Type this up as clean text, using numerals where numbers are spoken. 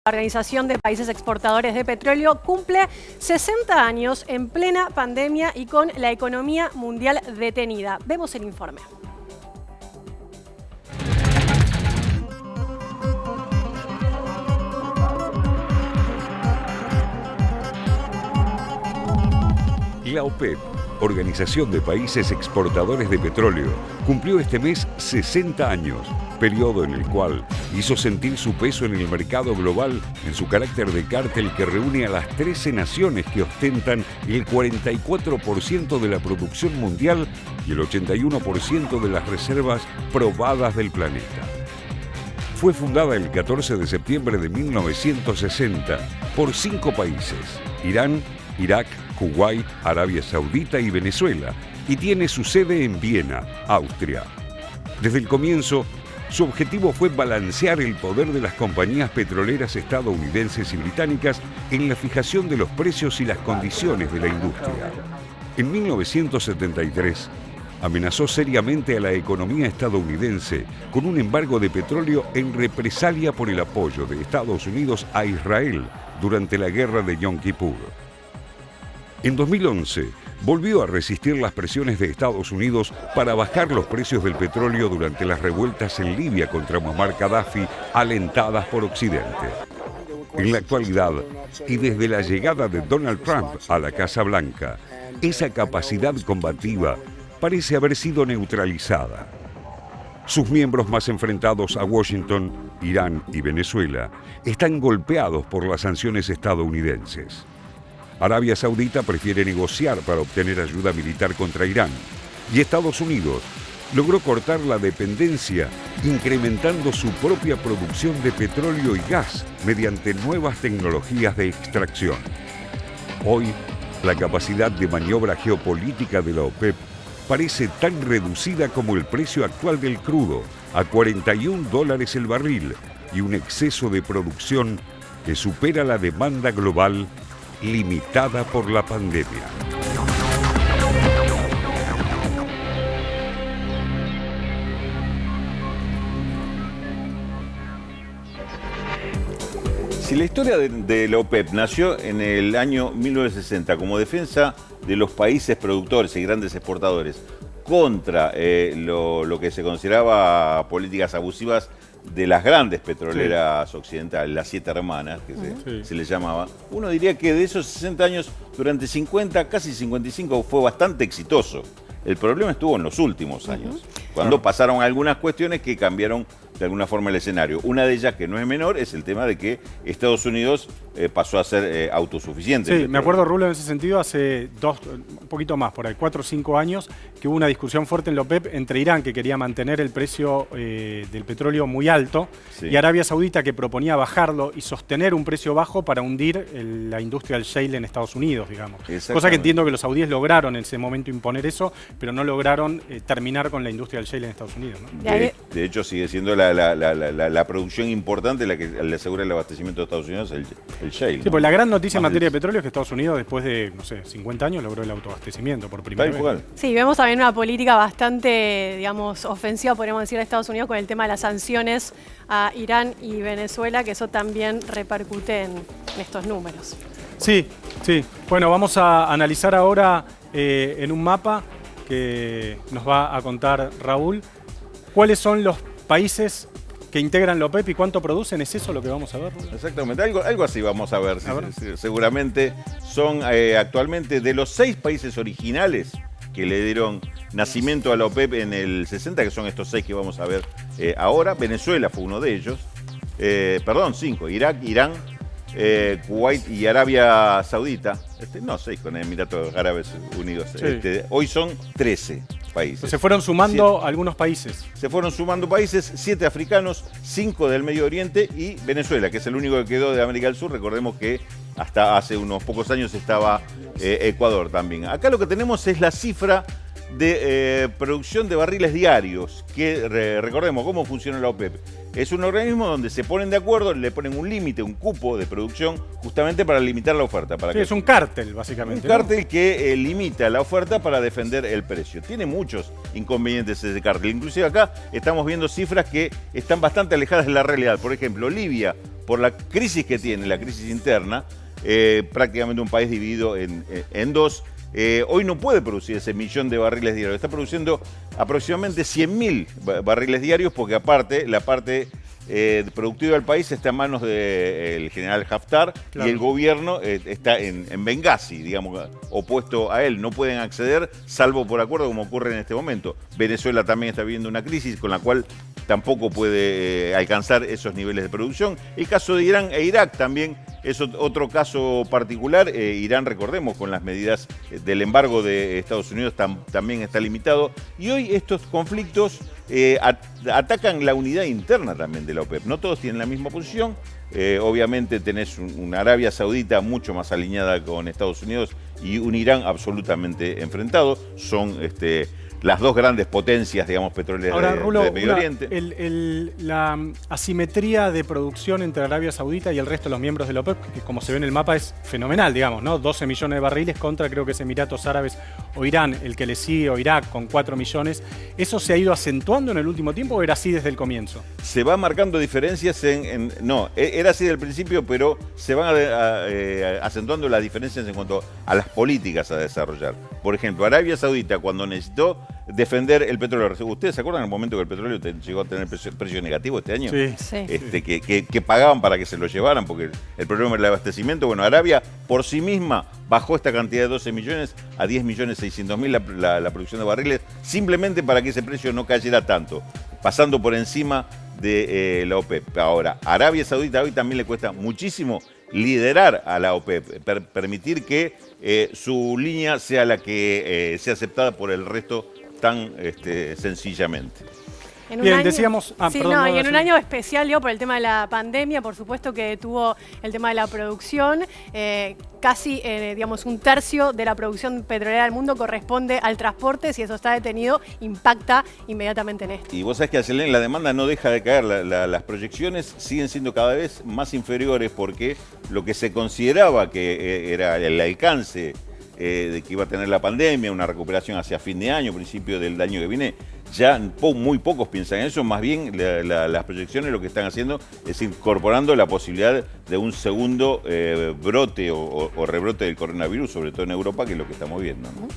La Organización de Países Exportadores de Petróleo cumple 60 años en plena pandemia y con la economía mundial detenida. Vemos el informe. La OPEP, Organización de Países Exportadores de Petróleo, cumplió este mes 60 años, periodo en el cual hizo sentir su peso en el mercado global en su carácter de cártel que reúne a las 13 naciones que ostentan el 44% de la producción mundial y el 81% de las reservas probadas del planeta. Fue fundada el 14 de septiembre de 1960 por 5 países: Irán, Irak, Kuwait, Arabia Saudita y Venezuela, y tiene su sede en Viena, Austria. Desde el comienzo, su objetivo fue balancear el poder de las compañías petroleras estadounidenses y británicas en la fijación de los precios y las condiciones de la industria. En 1973, amenazó seriamente a la economía estadounidense con un embargo de petróleo en represalia por el apoyo de Estados Unidos a Israel durante la guerra de Yom Kippur. En 2011, volvió a resistir las presiones de Estados Unidos para bajar los precios del petróleo durante las revueltas en Libia contra Muammar Gaddafi, alentadas por Occidente. En la actualidad, y desde la llegada de Donald Trump a la Casa Blanca, esa capacidad combativa parece haber sido neutralizada. Sus miembros más enfrentados a Washington, Irán y Venezuela, están golpeados por las sanciones estadounidenses. Arabia Saudita prefiere negociar para obtener ayuda militar contra Irán, y Estados Unidos logró cortar la dependencia incrementando su propia producción de petróleo y gas mediante nuevas tecnologías de extracción. Hoy, la capacidad de maniobra geopolítica de la OPEP parece tan reducida como el precio actual del crudo, a $41 el barril, y un exceso de producción que supera la demanda global limitada por la pandemia. Si la historia de la OPEP nació en el año 1960 como defensa de los países productores y grandes exportadores contra lo que se consideraba políticas abusivas de las grandes petroleras occidentales, las 7 hermanas, que se les llamaba, uno diría que de esos 60 años, durante 50, casi 55, fue bastante exitoso. El problema estuvo en los últimos años, cuando pasaron algunas cuestiones que cambiaron de alguna forma el escenario. Una de ellas, que no es menor, es el tema de que Estados Unidos pasó a ser autosuficiente. Sí, me acuerdo, Rulo, en ese sentido, hace un poquito más, por ahí, 4 o 5 años, que hubo una discusión fuerte en la OPEP entre Irán, que quería mantener el precio del petróleo muy alto, y Arabia Saudita, que proponía bajarlo y sostener un precio bajo para hundir la industria del shale en Estados Unidos, digamos. Cosa que entiendo que los saudíes lograron en ese momento imponer eso, pero no lograron terminar con la industria del shale en Estados Unidos, ¿no? De hecho, sigue siendo la producción importante la que le asegura el abastecimiento de Estados Unidos, el shale. Sí, ¿no? Pues la gran noticia en materia de petróleo es que Estados Unidos, después de, no sé, 50 años, logró el autoabastecimiento por primera vez. Sí, vemos también una política bastante, digamos, ofensiva, podríamos decir, de Estados Unidos con el tema de las sanciones a Irán y Venezuela, que eso también repercute en estos números. Sí, sí. Bueno, vamos a analizar ahora en un mapa que nos va a contar Raúl cuáles son los países que integran la OPEP y cuánto producen. ¿Es eso lo que vamos a ver? Exactamente, algo así vamos a ver. Seguramente son actualmente de los 6 países originales que le dieron nacimiento a la OPEP en el 60, que son estos 6 que vamos a ver ahora. Venezuela fue uno de ellos. 5. Irak, Irán, Kuwait y Arabia Saudita. 6 con Emiratos Árabes Unidos. Hoy son 13 países. Se fueron sumando algunos países. Se fueron sumando países, 7 africanos, 5 del Medio Oriente y Venezuela, que es el único que quedó de América del Sur. Recordemos que hasta hace unos pocos años estaba Ecuador también. Acá lo que tenemos es la cifra de producción de barriles diarios, que recordemos cómo funciona la OPEP. Es un organismo donde se ponen de acuerdo, le ponen un límite, un cupo de producción, justamente para limitar la oferta. Para sí, que es un cártel, básicamente. un cártel que limita la oferta para defender el precio. Tiene muchos inconvenientes ese cártel. Inclusive acá estamos viendo cifras que están bastante alejadas de la realidad. Por ejemplo, Libia, por la crisis que tiene, la crisis interna, prácticamente un país dividido en dos, hoy no puede producir ese 1.000.000 de barriles diarios. Está produciendo aproximadamente 100.000 barriles diarios porque aparte la parte productiva del país está en manos del general Haftar, claro, y el gobierno está en Benghazi, digamos, opuesto a él. No pueden acceder salvo por acuerdo como ocurre en este momento. Venezuela también está viviendo una crisis con la cual tampoco puede alcanzar esos niveles de producción. El caso de Irán e Irak también es otro caso particular. Irán, recordemos, con las medidas del embargo de Estados Unidos también está limitado. Y hoy estos conflictos atacan la unidad interna también de la OPEP. No todos tienen la misma posición. Obviamente tenés una Arabia Saudita mucho más alineada con Estados Unidos y un Irán absolutamente enfrentado. Son las dos grandes potencias, digamos, petroleras. Ahora, Rulo, de Medio Oriente. La asimetría de producción entre Arabia Saudita y el resto de los miembros de la OPEP, que como se ve en el mapa es fenomenal, digamos, ¿no? 12 millones de barriles contra, creo que es Emiratos Árabes o Irán, el que le sigue, o Irak, con 4 millones. ¿Eso se ha ido acentuando en el último tiempo o era así desde el comienzo? Se va marcando diferencias no, era así del principio, pero se van acentuando las diferencias en cuanto a las políticas a desarrollar. Por ejemplo, Arabia Saudita, cuando necesitó defender el petróleo. ¿Ustedes se acuerdan del momento que el petróleo llegó a tener precio negativo este año? Sí. Sí. Que pagaban para que se lo llevaran, porque el problema era el abastecimiento. Bueno, Arabia por sí misma bajó esta cantidad de 12 millones a 10.600.000 la producción de barriles, simplemente para que ese precio no cayera tanto, pasando por encima de la OPEP. Ahora, Arabia Saudita hoy también le cuesta muchísimo liderar a la OPEP, permitir que su línea sea la que sea aceptada por el resto tan sencillamente. Bien, decíamos... Sí, perdón, y en un año especial, digo, por el tema de la pandemia, por supuesto que tuvo el tema de la producción. Casi, digamos, un tercio de la producción petrolera del mundo corresponde al transporte. Si eso está detenido, impacta inmediatamente en esto. Y vos sabés que la demanda no deja de caer. Las proyecciones siguen siendo cada vez más inferiores porque lo que se consideraba que era el alcance de que iba a tener la pandemia, una recuperación hacia fin de año, principio del año que viene, ya muy pocos piensan en eso. Más bien las proyecciones lo que están haciendo es incorporando la posibilidad de un segundo brote o rebrote del coronavirus, sobre todo en Europa, que es lo que estamos viendo, ¿no?